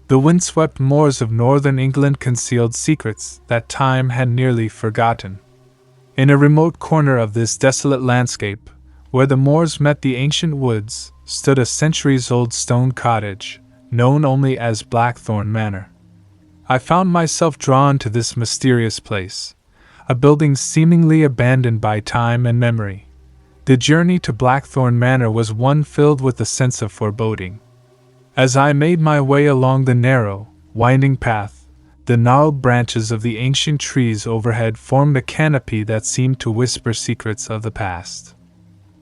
The windswept moors of northern England concealed secrets that time had nearly forgotten. In a remote corner of this desolate landscape, where the moors met the ancient woods, stood a centuries-old stone cottage, known only as Blackthorn Manor. I found myself drawn to this mysterious place, a building seemingly abandoned by time and memory. The journey to Blackthorn Manor was one filled with a sense of foreboding. As I made my way along the narrow, winding path, the gnarled branches of the ancient trees overhead formed a canopy that seemed to whisper secrets of the past.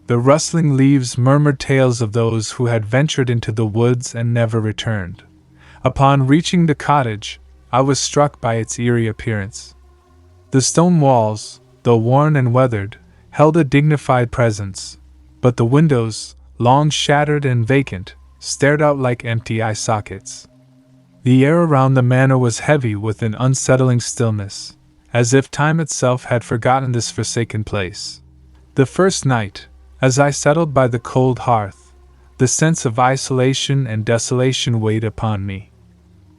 The rustling leaves murmured tales of those who had ventured into the woods and never returned. Upon reaching the cottage, I was struck by its eerie appearance. The stone walls, though worn and weathered, held a dignified presence, but the windows, long shattered and vacant, stared out like empty eye sockets. The air around the manor was heavy with an unsettling stillness, as if time itself had forgotten this forsaken place. The first night, as I settled by the cold hearth, the sense of isolation and desolation weighed upon me.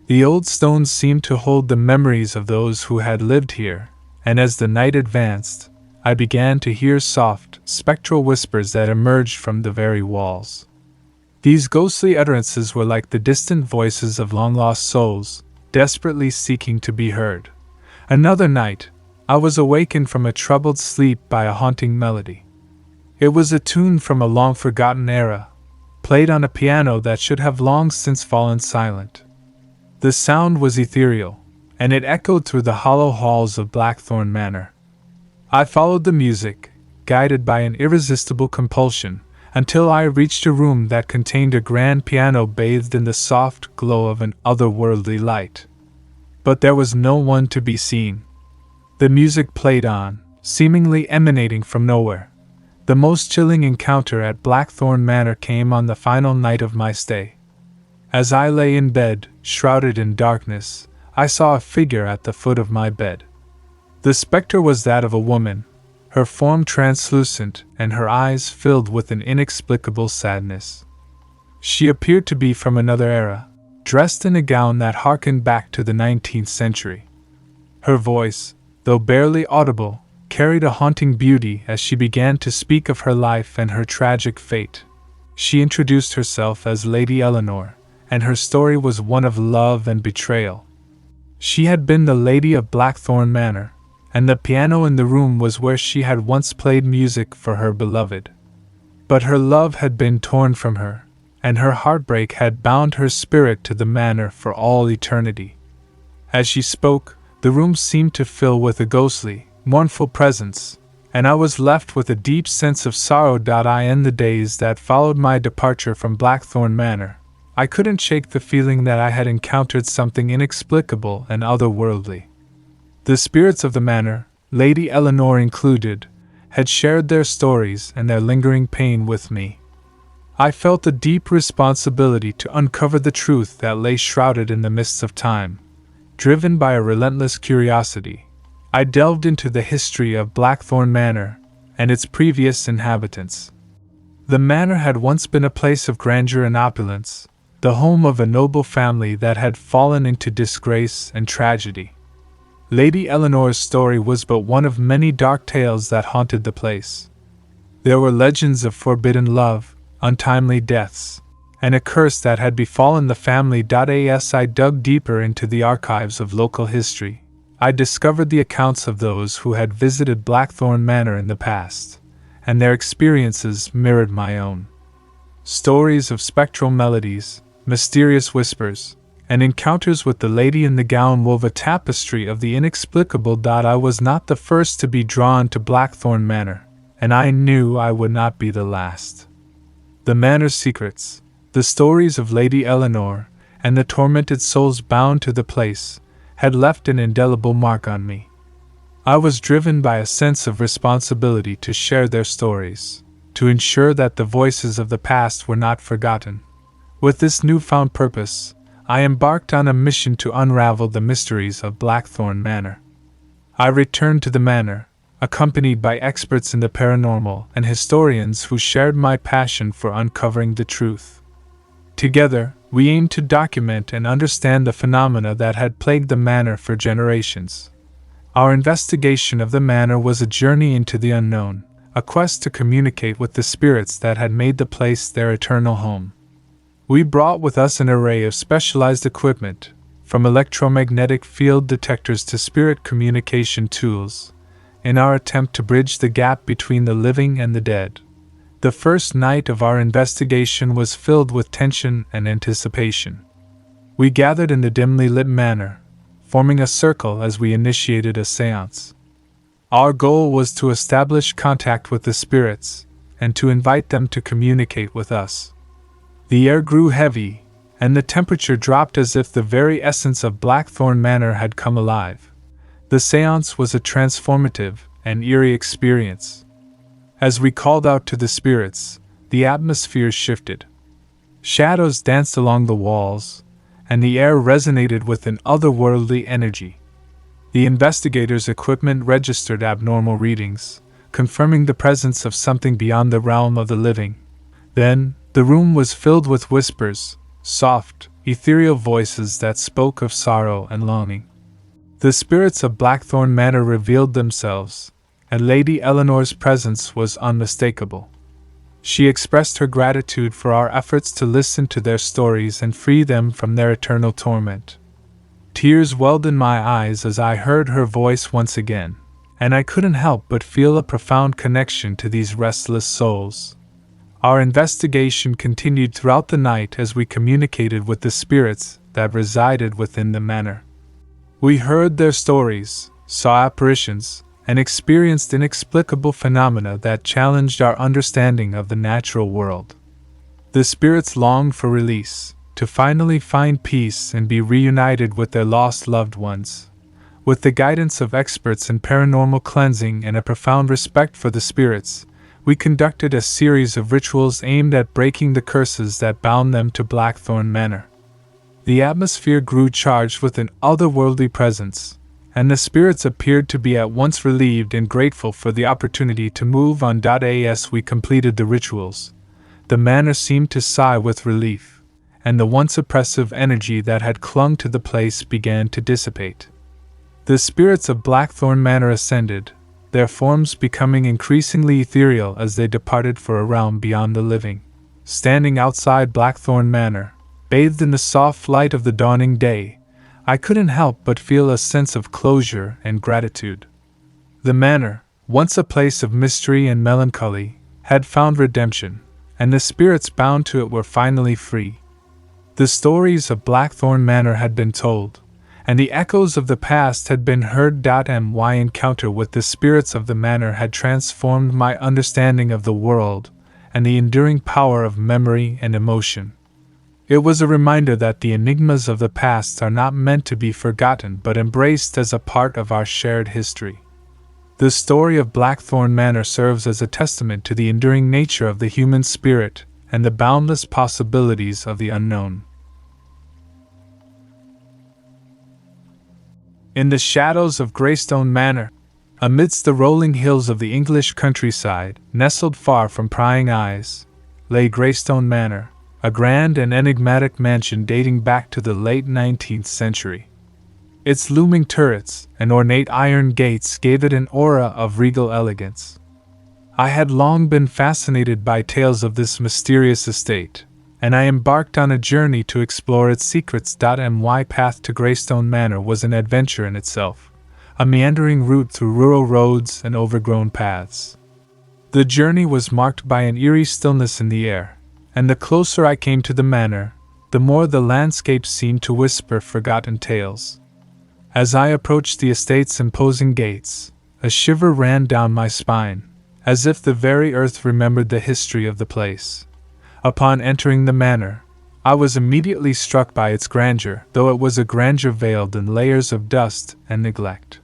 The old stones seemed to hold the memories of those who had lived here, and as the night advanced, I began to hear soft, spectral whispers that emerged from the very walls. These ghostly utterances were like the distant voices of long-lost souls, desperately seeking to be heard. Another night, I was awakened from a troubled sleep by a haunting melody. It was a tune from a long-forgotten era, played on a piano that should have long since fallen silent. The sound was ethereal, and it echoed through the hollow halls of Blackthorn Manor. I followed the music, guided by an irresistible compulsion, until I reached a room that contained a grand piano bathed in the soft glow of an otherworldly light. But there was no one to be seen. The music played on, seemingly emanating from nowhere. The most chilling encounter at Blackthorn Manor came on the final night of my stay. As I lay in bed, shrouded in darkness, I saw a figure at the foot of my bed. The specter was that of a woman, her form translucent and her eyes filled with an inexplicable sadness. She appeared to be from another era, dressed in a gown that harkened back to the 19th century. Her voice, though barely audible, carried a haunting beauty as she began to speak of her life and her tragic fate. She introduced herself as Lady Eleanor, and her story was one of love and betrayal. She had been the lady of Blackthorn Manor, and the piano in the room was where she had once played music for her beloved. But her love had been torn from her, and her heartbreak had bound her spirit to the manor for all eternity. As she spoke, the room seemed to fill with a ghostly, mournful presence, and I was left with a deep sense of sorrow. In the days that followed my departure from Blackthorn Manor, I couldn't shake the feeling that I had encountered something inexplicable and otherworldly. The spirits of the manor, Lady Eleanor included, had shared their stories and their lingering pain with me. I felt a deep responsibility to uncover the truth that lay shrouded in the mists of time. Driven by a relentless curiosity, I delved into the history of Blackthorn Manor and its previous inhabitants. The manor had once been a place of grandeur and opulence, the home of a noble family that had fallen into disgrace and tragedy. Lady Eleanor's story was but one of many dark tales that haunted the place. There were legends of forbidden love, untimely deaths, and a curse that had befallen the family. As I dug deeper into the archives of local history, I discovered the accounts of those who had visited Blackthorn Manor in the past, and their experiences mirrored my own. Stories of spectral melodies, mysterious whispers, and encounters with the lady in the gown wove a tapestry of the inexplicable. I was not the first to be drawn to Blackthorn Manor, and I knew I would not be the last. The manor's secrets, the stories of Lady Eleanor, and the tormented souls bound to the place, had left an indelible mark on me. I was driven by a sense of responsibility to share their stories, to ensure that the voices of the past were not forgotten. With this newfound purpose, I embarked on a mission to unravel the mysteries of Blackthorn Manor. I returned to the manor, accompanied by experts in the paranormal and historians who shared my passion for uncovering the truth. Together, we aimed to document and understand the phenomena that had plagued the manor for generations. Our investigation of the manor was a journey into the unknown, a quest to communicate with the spirits that had made the place their eternal home. We brought with us an array of specialized equipment, from electromagnetic field detectors to spirit communication tools, in our attempt to bridge the gap between the living and the dead. The first night of our investigation was filled with tension and anticipation. We gathered in the dimly lit manor, forming a circle as we initiated a seance. Our goal was to establish contact with the spirits, and to invite them to communicate with us. The air grew heavy, and the temperature dropped as if the very essence of Blackthorn Manor had come alive. The seance was a transformative and eerie experience. As we called out to the spirits, the atmosphere shifted. Shadows danced along the walls, and the air resonated with an otherworldly energy. The investigators' equipment registered abnormal readings, confirming the presence of something beyond the realm of the living. Then, the room was filled with whispers, soft, ethereal voices that spoke of sorrow and longing. The spirits of Blackthorn Manor revealed themselves, and Lady Eleanor's presence was unmistakable. She expressed her gratitude for our efforts to listen to their stories and free them from their eternal torment. Tears welled in my eyes as I heard her voice once again, and I couldn't help but feel a profound connection to these restless souls. Our investigation continued throughout the night as we communicated with the spirits that resided within the manor. We heard their stories, saw apparitions, and experienced inexplicable phenomena that challenged our understanding of the natural world. The spirits longed for release, to finally find peace and be reunited with their lost loved ones. With the guidance of experts in paranormal cleansing and a profound respect for the spirits, we conducted a series of rituals aimed at breaking the curses that bound them to Blackthorn Manor. The atmosphere grew charged with an otherworldly presence, and the spirits appeared to be at once relieved and grateful for the opportunity to move on. As we completed the rituals, the manor seemed to sigh with relief, and the once oppressive energy that had clung to the place began to dissipate. The spirits of Blackthorn Manor ascended, their forms becoming increasingly ethereal as they departed for a realm beyond the living. Standing outside Blackthorn Manor, bathed in the soft light of the dawning day, I couldn't help but feel a sense of closure and gratitude. The manor, once a place of mystery and melancholy, had found redemption, and the spirits bound to it were finally free. The stories of Blackthorn Manor had been told, and the echoes of the past had been heard. My encounter with the spirits of the manor had transformed my understanding of the world and the enduring power of memory and emotion. It was a reminder that the enigmas of the past are not meant to be forgotten but embraced as a part of our shared history. The story of Blackthorn Manor serves as a testament to the enduring nature of the human spirit and the boundless possibilities of the unknown. In the shadows of Greystone Manor, amidst the rolling hills of the English countryside, nestled far from prying eyes, lay Greystone Manor, a grand and enigmatic mansion dating back to the late 19th century. Its looming turrets and ornate iron gates gave it an aura of regal elegance. I had long been fascinated by tales of this mysterious estate, and I embarked on a journey to explore its secrets. My path to Greystone Manor was an adventure in itself, a meandering route through rural roads and overgrown paths. The journey was marked by an eerie stillness in the air, and the closer I came to the manor, the more the landscape seemed to whisper forgotten tales. As I approached the estate's imposing gates, a shiver ran down my spine, as if the very earth remembered the history of the place. Upon entering the manor, I was immediately struck by its grandeur, though it was a grandeur veiled in layers of dust and neglect.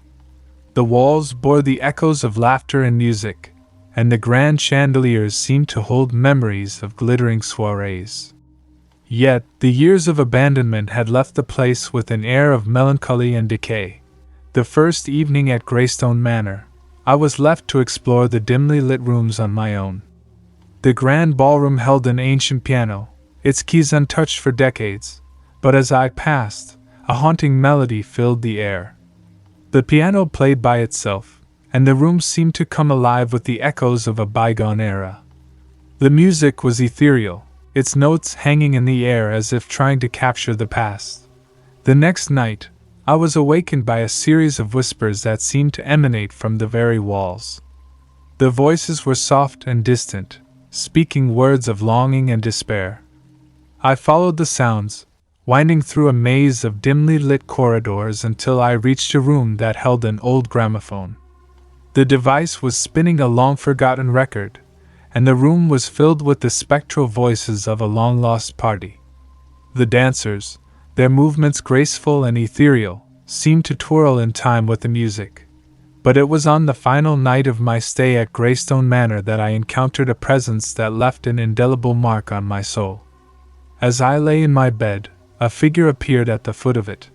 The walls bore the echoes of laughter and music, and the grand chandeliers seemed to hold memories of glittering soirees. Yet, the years of abandonment had left the place with an air of melancholy and decay. The first evening at Greystone Manor, I was left to explore the dimly lit rooms on my own. The grand ballroom held an ancient piano, its keys untouched for decades, but as I passed, a haunting melody filled the air. The piano played by itself, and the room seemed to come alive with the echoes of a bygone era. The music was ethereal, its notes hanging in the air as if trying to capture the past. The next night, I was awakened by a series of whispers that seemed to emanate from the very walls. The voices were soft and distant, speaking words of longing and despair. I followed the sounds, winding through a maze of dimly lit corridors until I reached a room that held an old gramophone. The device was spinning a long-forgotten record, and the room was filled with the spectral voices of a long-lost party. The dancers, their movements graceful and ethereal, seemed to twirl in time with the music. But it was on the final night of my stay at Greystone Manor that I encountered a presence that left an indelible mark on my soul. As I lay in my bed, a figure appeared at the foot of it.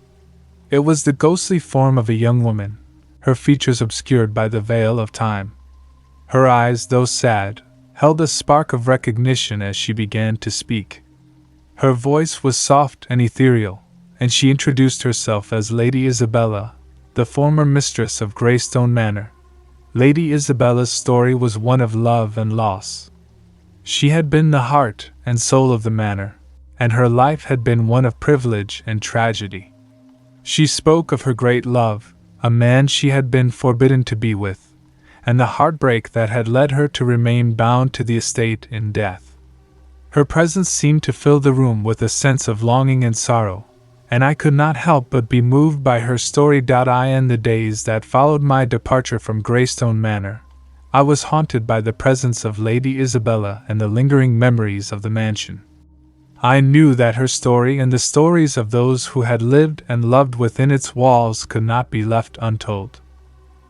It was the ghostly form of a young woman, her features obscured by the veil of time. Her eyes, though sad, held a spark of recognition as she began to speak. Her voice was soft and ethereal, and she introduced herself as Lady Isabella, the former mistress of Greystone Manor. Lady Isabella's story was one of love and loss. She had been the heart and soul of the manor, and her life had been one of privilege and tragedy. She spoke of her great love, a man she had been forbidden to be with, and the heartbreak that had led her to remain bound to the estate in death. Her presence seemed to fill the room with a sense of longing and sorrow, and I could not help but be moved by her story. In the days that followed my departure from Greystone Manor, I was haunted by the presence of Lady Isabella and the lingering memories of the mansion. I knew that her story and the stories of those who had lived and loved within its walls could not be left untold.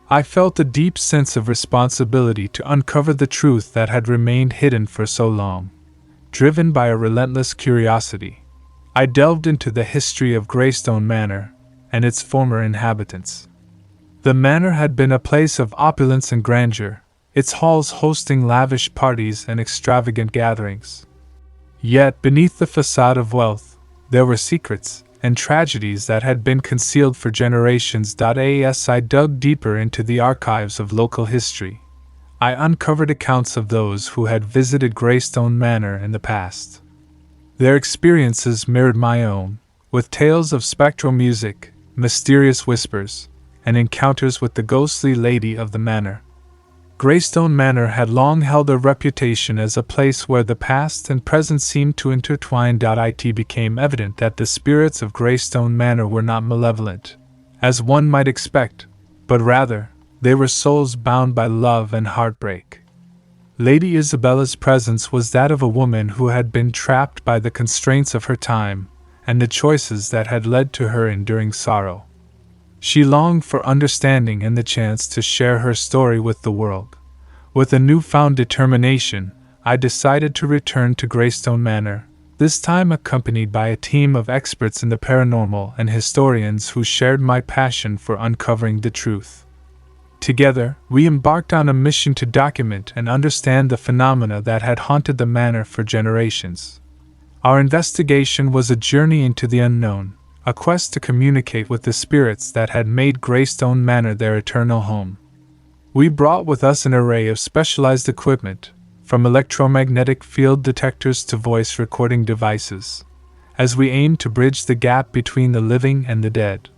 I felt a deep sense of responsibility to uncover the truth that had remained hidden for so long. Driven by a relentless curiosity, I delved into the history of Greystone Manor and its former inhabitants. The manor had been a place of opulence and grandeur, its halls hosting lavish parties and extravagant gatherings. Yet beneath the facade of wealth, there were secrets and tragedies that had been concealed for generations. As I dug deeper into the archives of local history, I uncovered accounts of those who had visited Greystone Manor in the past. Their experiences mirrored my own, with tales of spectral music, mysterious whispers, and encounters with the ghostly lady of the manor. Greystone Manor had long held a reputation as a place where the past and present seemed to intertwine. It became evident that the spirits of Greystone Manor were not malevolent, as one might expect, but rather, they were souls bound by love and heartbreak. Lady Isabella's presence was that of a woman who had been trapped by the constraints of her time and the choices that had led to her enduring sorrow. She longed for understanding and the chance to share her story with the world. With a newfound determination, I decided to return to Greystone Manor, this time accompanied by a team of experts in the paranormal and historians who shared my passion for uncovering the truth. Together, we embarked on a mission to document and understand the phenomena that had haunted the manor for generations. Our investigation was a journey into the unknown, a quest to communicate with the spirits that had made Greystone Manor their eternal home. We brought with us an array of specialized equipment, from electromagnetic field detectors to voice recording devices, as we aimed to bridge the gap between the living and the dead.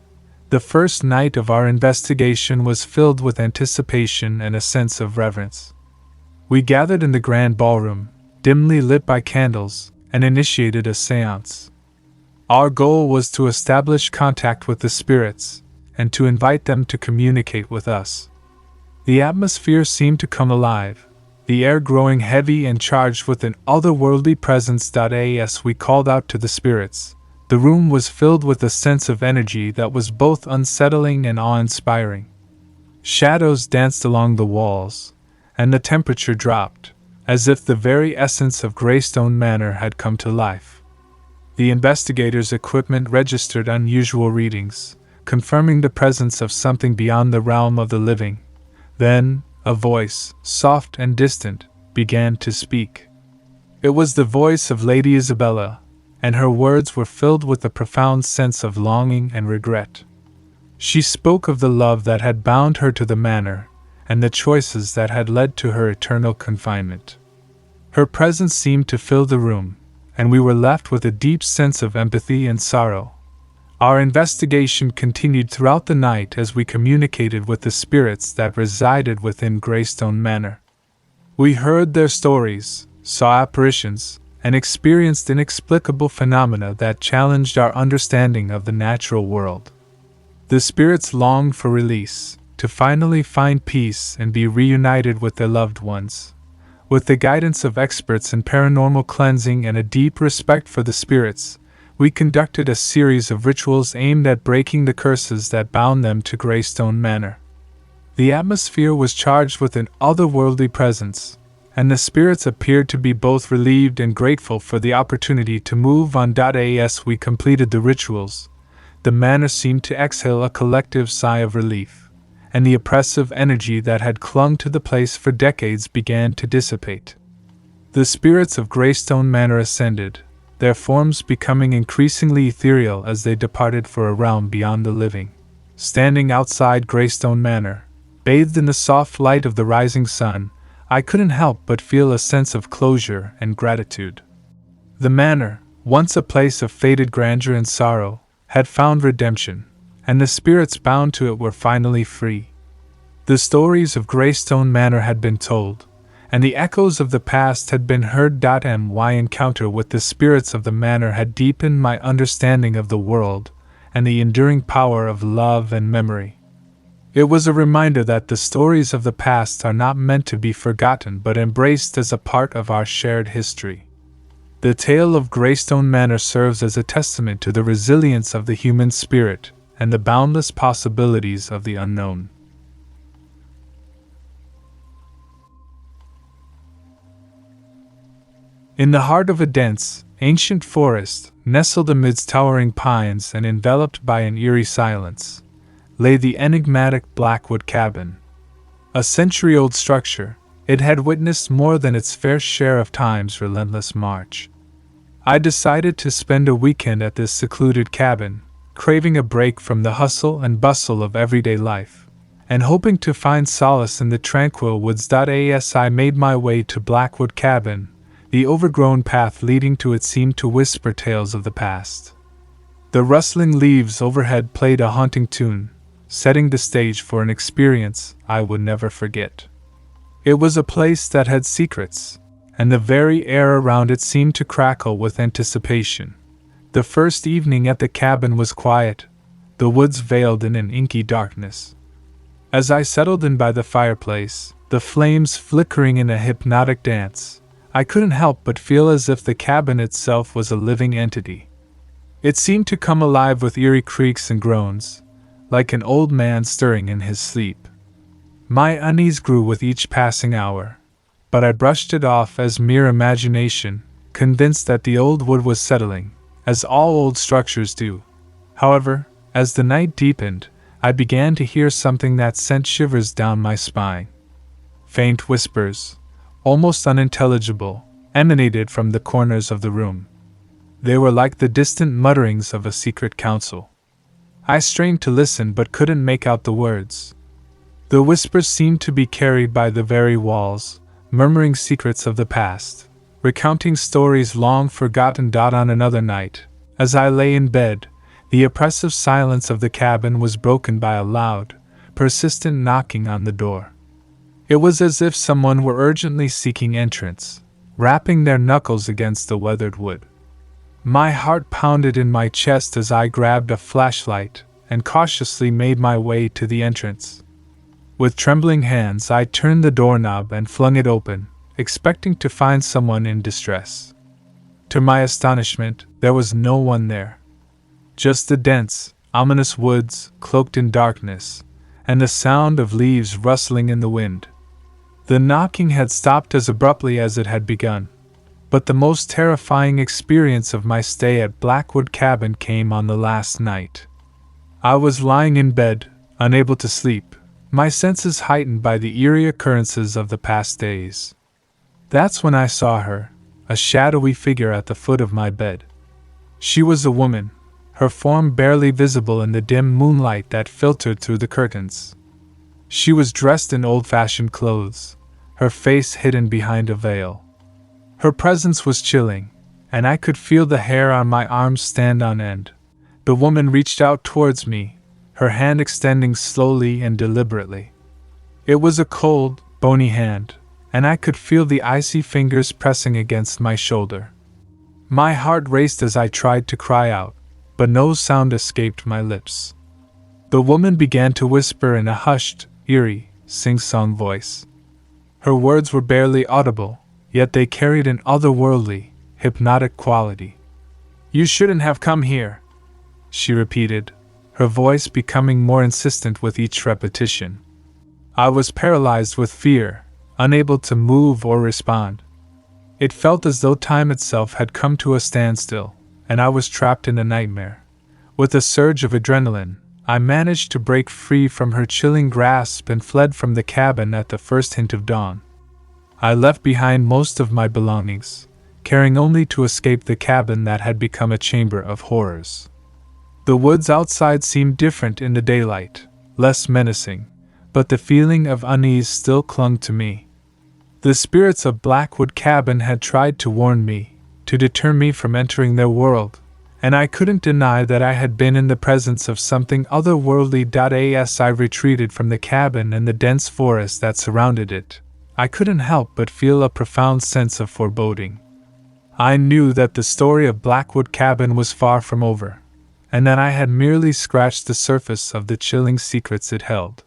The first night of our investigation was filled with anticipation and a sense of reverence. We gathered in the grand ballroom, dimly lit by candles, and initiated a séance. Our goal was to establish contact with the spirits, and to invite them to communicate with us. The atmosphere seemed to come alive, the air growing heavy and charged with an otherworldly presence. As we called out to the spirits, the room was filled with a sense of energy that was both unsettling and awe-inspiring. Shadows danced along the walls, and the temperature dropped, as if the very essence of Greystone Manor had come to life. The investigators' equipment registered unusual readings, confirming the presence of something beyond the realm of the living. Then, a voice, soft and distant, began to speak. It was the voice of Lady Isabella, and her words were filled with a profound sense of longing and regret. She spoke of the love that had bound her to the manor, and the choices that had led to her eternal confinement. Her presence seemed to fill the room, and we were left with a deep sense of empathy and sorrow. Our investigation continued throughout the night as we communicated with the spirits that resided within Greystone Manor. We heard their stories, saw apparitions, and experienced inexplicable phenomena that challenged our understanding of the natural world. The spirits longed for release, to finally find peace and be reunited with their loved ones. With the guidance of experts in paranormal cleansing and a deep respect for the spirits, we conducted a series of rituals aimed at breaking the curses that bound them to Greystone Manor. The atmosphere was charged with an otherworldly presence, and the spirits appeared to be both relieved and grateful for the opportunity to move on. As we completed the rituals, the manor seemed to exhale a collective sigh of relief, and the oppressive energy that had clung to the place for decades began to dissipate. The spirits of Greystone Manor ascended, their forms becoming increasingly ethereal as they departed for a realm beyond the living. Standing outside Greystone Manor, bathed in the soft light of the rising sun, I couldn't help but feel a sense of closure and gratitude. The manor, once a place of faded grandeur and sorrow, had found redemption, and the spirits bound to it were finally free. The stories of Greystone Manor had been told, and the echoes of the past had been heard. My encounter with the spirits of the manor had deepened my understanding of the world and the enduring power of love and memory. It was a reminder that the stories of the past are not meant to be forgotten but embraced as a part of our shared history. The tale of Greystone Manor serves as a testament to the resilience of the human spirit and the boundless possibilities of the unknown. In the heart of a dense, ancient forest, nestled amidst towering pines and enveloped by an eerie silence, lay the enigmatic Blackwood Cabin. A century-old structure, it had witnessed more than its fair share of time's relentless march. I decided to spend a weekend at this secluded cabin, craving a break from the hustle and bustle of everyday life, and hoping to find solace in the tranquil woods. As I made my way to Blackwood Cabin, the overgrown path leading to it seemed to whisper tales of the past. The rustling leaves overhead played a haunting tune, setting the stage for an experience I would never forget. It was a place that had secrets, and the very air around it seemed to crackle with anticipation. The first evening at the cabin was quiet, the woods veiled in an inky darkness. As I settled in by the fireplace, the flames flickering in a hypnotic dance, I couldn't help but feel as if the cabin itself was a living entity. It seemed to come alive with eerie creaks and groans, like an old man stirring in his sleep. My unease grew with each passing hour, but I brushed it off as mere imagination, convinced that the old wood was settling, as all old structures do. However, as the night deepened, I began to hear something that sent shivers down my spine. Faint whispers, almost unintelligible, emanated from the corners of the room. They were like the distant mutterings of a secret council. I strained to listen but couldn't make out the words. The whispers seemed to be carried by the very walls, murmuring secrets of the past, recounting stories long forgotten. On another night, as I lay in bed, the oppressive silence of the cabin was broken by a loud, persistent knocking on the door. It was as if someone were urgently seeking entrance, rapping their knuckles against the weathered wood. My heart pounded in my chest as I grabbed a flashlight and cautiously made my way to the entrance. With trembling hands, I turned the doorknob and flung it open, expecting to find someone in distress. To my astonishment, there was no one there. Just the dense, ominous woods, cloaked in darkness, and the sound of leaves rustling in the wind. The knocking had stopped as abruptly as it had begun, but the most terrifying experience of my stay at Blackwood Cabin came on the last night. I was lying in bed, unable to sleep, my senses heightened by the eerie occurrences of the past days. That's when I saw her, a shadowy figure at the foot of my bed. She was a woman, her form barely visible in the dim moonlight that filtered through the curtains. She was dressed in old-fashioned clothes, her face hidden behind a veil. Her presence was chilling, and I could feel the hair on my arms stand on end. The woman reached out towards me, her hand extending slowly and deliberately. It was a cold, bony hand, and I could feel the icy fingers pressing against my shoulder. My heart raced as I tried to cry out, but no sound escaped my lips. The woman began to whisper in a hushed, eerie, sing-song voice. Her words were barely audible, yet they carried an otherworldly, hypnotic quality. "You shouldn't have come here," she repeated, her voice becoming more insistent with each repetition. I was paralyzed with fear, unable to move or respond. It felt as though time itself had come to a standstill, and I was trapped in a nightmare. With a surge of adrenaline, I managed to break free from her chilling grasp and fled from the cabin at the first hint of dawn. I left behind most of my belongings, caring only to escape the cabin that had become a chamber of horrors. The woods outside seemed different in the daylight, less menacing, but the feeling of unease still clung to me. The spirits of Blackwood Cabin had tried to warn me, to deter me from entering their world, and I couldn't deny that I had been in the presence of something otherworldly. As I retreated from the cabin and the dense forest that surrounded it, I couldn't help but feel a profound sense of foreboding. I knew that the story of Blackwood Cabin was far from over, and that I had merely scratched the surface of the chilling secrets it held.